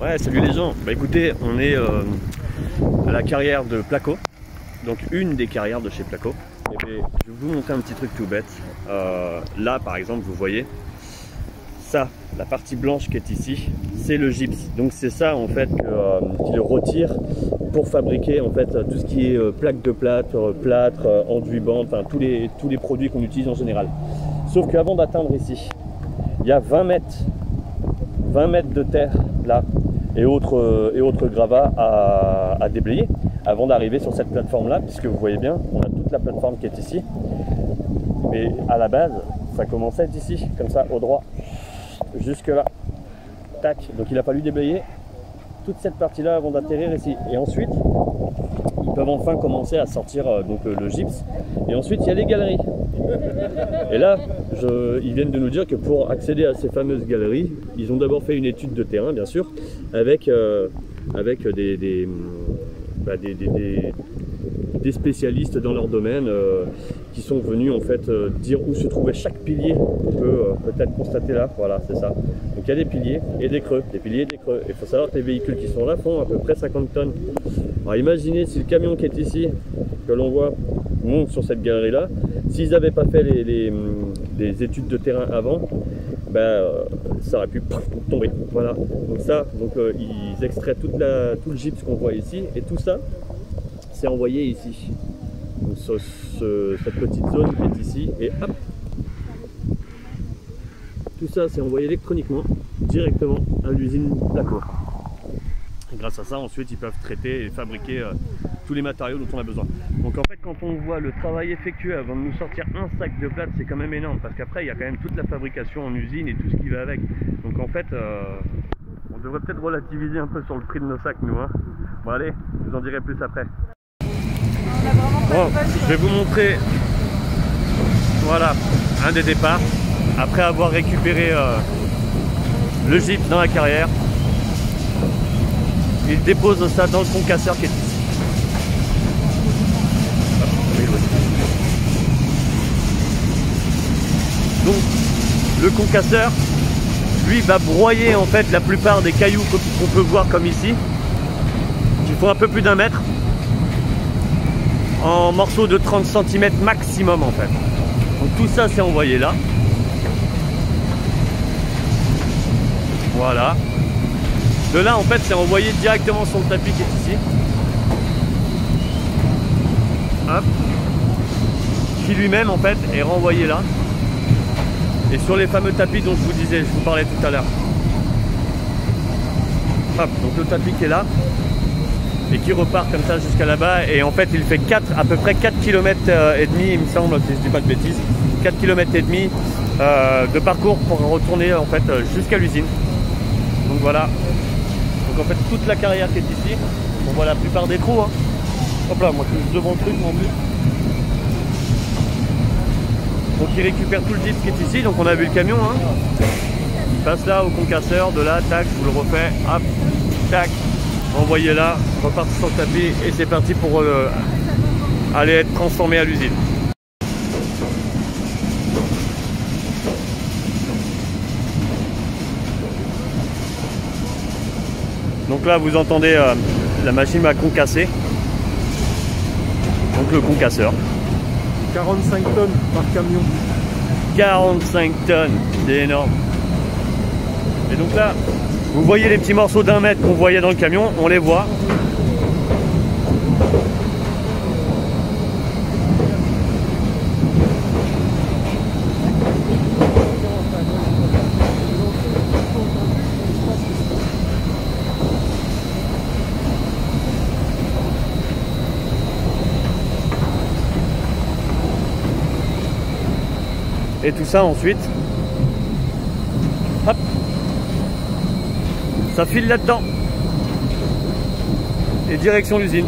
Ouais, salut les gens. Bah écoutez, on est à la carrière de Placo, donc une des carrières de chez Placo. Et bien, je vais vous montrer un petit truc tout bête. Là, par exemple, vous voyez ça, la partie blanche qui est ici, c'est le gypse. Donc c'est ça en fait qu'il retire pour fabriquer en fait tout ce qui est plaque de plâtre, enduit bande, enfin tous les produits qu'on utilise en général. Sauf qu'avant d'atteindre ici, il y a 20 mètres de terre là et autres gravats à déblayer avant d'arriver sur cette plateforme là, puisque vous voyez bien, on a toute la plateforme qui est ici. Mais à la base, ça commençait à être ici, comme ça, au droit, jusque là. Tac, donc il a fallu déblayer toute cette partie là avant d'atterrir ici. Et ensuite, ils peuvent enfin commencer à sortir le gypse. Et ensuite, il y a les galeries. Et là, ils viennent de nous dire que pour accéder à ces fameuses galeries, ils ont d'abord fait une étude de terrain, bien sûr, avec des spécialistes dans leur domaine qui sont venus en fait dire où se trouvait chaque pilier. On peut peut-être constater là, voilà, c'est ça. Donc il y a des piliers et des creux, des piliers et des creux. Il faut savoir que les véhicules qui sont là font à peu près 50 tonnes. Alors imaginez si le camion qui est ici, que l'on voit, monte sur cette galerie là, s'ils n'avaient pas fait les études de terrain avant, ça aurait pu tomber. Voilà. Donc ça, ils extraient tout le gypse qu'on voit ici, et tout ça, c'est envoyé ici. Donc cette petite zone qui est ici, et hop, tout ça c'est envoyé électroniquement directement à l'usine Placo. Et grâce à ça, ensuite, ils peuvent traiter et fabriquer tous les matériaux dont on a besoin. Donc en fait, quand on voit le travail effectué avant de nous sortir un sac de plâtre, c'est quand même énorme, parce qu'après il y a quand même toute la fabrication en usine et tout ce qui va avec. Donc en fait, on devrait peut-être relativiser un peu sur le prix de nos sacs, nous, hein. Bon allez, je vous en dirai plus après. Bon, je vais vous montrer, voilà, un des départs, après avoir récupéré le gypse dans la carrière. Il dépose ça dans le concasseur qui est ici. Donc le concasseur, lui, va broyer en fait la plupart des cailloux qu'on peut voir comme ici, qui font un peu plus d'1 mètre, en morceaux de 30 cm maximum en fait. Donc tout ça c'est envoyé là. Voilà. De là en fait c'est envoyé directement sur le tapis qui est ici. Hop. Qui lui-même en fait est renvoyé là. Et sur les fameux tapis dont je vous disais, je vous parlais tout à l'heure. Hop, donc le tapis qui est là et qui repart comme ça jusqu'à là-bas, et en fait il fait à peu près 4 km et demi, il me semble, si je dis pas de bêtises, 4 km et demi de parcours pour retourner en fait jusqu'à l'usine. Donc voilà. Donc en fait toute la carrière qui est ici, on voit la plupart des trous, hein. Hop là, moi je suis devant le truc en plus. Donc il récupère tout le gypse qui est ici, donc on a vu le camion, hein. Il passe là au concasseur, de là, tac, je vous le refais, hop, tac, envoyé là, repart sur le tapis, et c'est parti pour aller être transformé à l'usine. Donc là vous entendez la machine va concasser, donc le concasseur. 45 tonnes par camion. 45 tonnes, c'est énorme. Et donc là, vous voyez les petits morceaux d'1 mètre qu'on voyait dans le camion, on les voit. Et tout ça ensuite, hop, ça file là-dedans. Et direction l'usine.